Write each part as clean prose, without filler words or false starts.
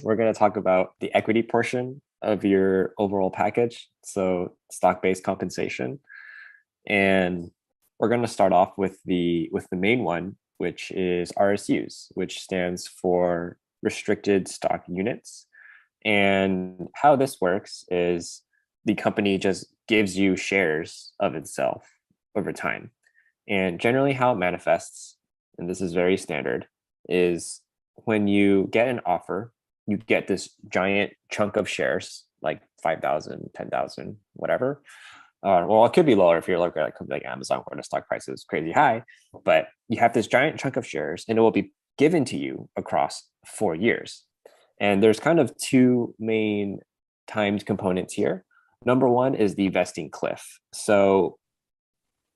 We're going to talk about the equity portion of your overall package, so stock-based compensation. And we're going to start off with the main one, which is RSUs, which stands for restricted stock units. And how this works is the company just gives you shares of itself over time. And generally, how it manifests, and this is very standard, is when you get an offer, you get this giant chunk of shares, like 5,000, 10,000, whatever. Well, it could be lower if you're looking at a company like Amazon, where the stock price is crazy high. But you have this giant chunk of shares, and it will be given to you across 4 years. And there's kind of two main timed components here. Number one is the vesting cliff. So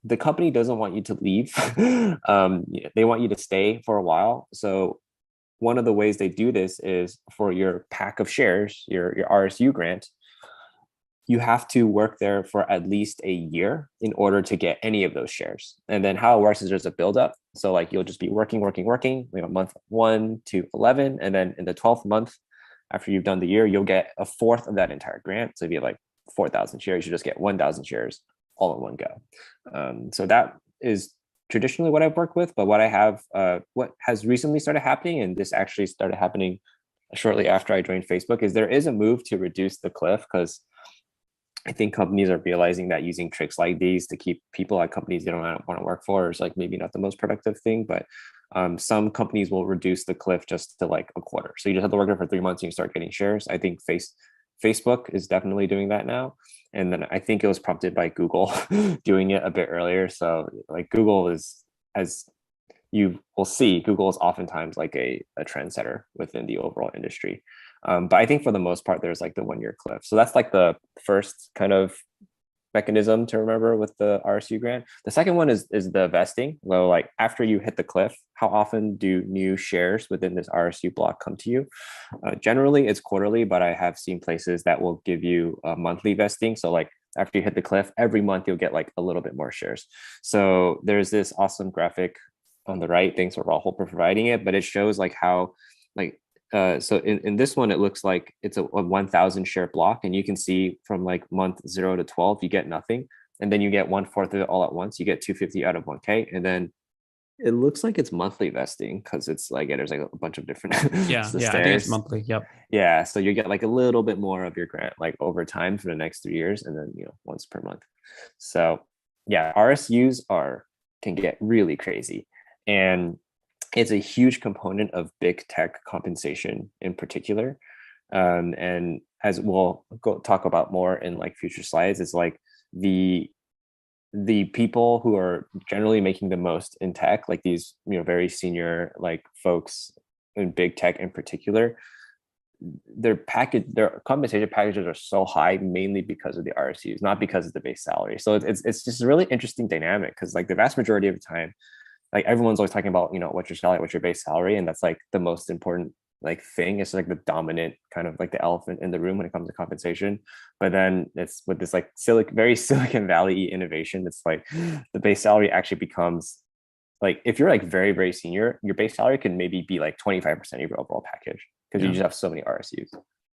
the company doesn't want you to leave. They want you to stay for a while. So one of the ways they do this is for your pack of shares, your RSU grant, you have to work there for at least a year in order to get any of those shares. And then how it works is there's a buildup. So like you'll just be working, month 1 to 11. And then in the 12th month, after you've done the year, you'll get a fourth of that entire grant. So if you have like 4,000 shares, you just get 1,000 shares all in one go. So that is traditionally what I've worked with, but what has recently started happening, and this actually started happening shortly after I joined Facebook, is there is a move to reduce the cliff, because I think companies are realizing that using tricks like these to keep people at companies they don't want to work for is like maybe not the most productive thing. But some companies will reduce the cliff just to like a quarter. So you just have to work there for 3 months and you start getting shares. I think Facebook is definitely doing that now. And then I think it was prompted by Google doing it a bit earlier. So like Google is, as you will see, Google is oftentimes like a trendsetter within the overall industry. But I think for the most part, there's like the 1 year cliff. So that's like the first kind of mechanism to remember with the RSU grant. The second one is the vesting. Well, like after you hit the cliff, how often do new shares within this RSU block come to you? Generally, it's quarterly, but I have seen places that will give you a monthly vesting. So like after you hit the cliff, every month you'll get like a little bit more shares. So there's this awesome graphic on the right. Thanks for Rahul for providing it, but it shows like how like so in this one, it looks like it's a 1,000 share block, and you can see from like month 0 to 12, you get nothing. And then you get 1/4 of it all at once. You get 250 out of 1K. And then it looks like it's monthly vesting, because it's like, yeah, there's like a bunch of different Yeah, yeah, I think it's stairs. monthly. Yep. Yeah. So you get like a little bit more of your grant, like over time for the next 3 years, and then, once per month. So yeah, RSUs can get really crazy. And it's a huge component of big tech compensation in particular. And as we'll go talk about more in like future slides, it's like the people who are generally making the most in tech, like these very senior like folks in big tech in particular, their compensation packages are so high mainly because of the RSUs, not because of the base salary. So it's just a really interesting dynamic, because like the vast majority of the time, like everyone's always talking about what's your salary, what's your base salary, and that's like the most important like thing. It's like the dominant kind of like the elephant in the room when it comes to compensation. But then it's with this like very Silicon Valley innovation, it's like the base salary actually becomes like, if you're like very very senior, your base salary can maybe be like 25% of your overall package, because you Yeah. just have so many RSUs.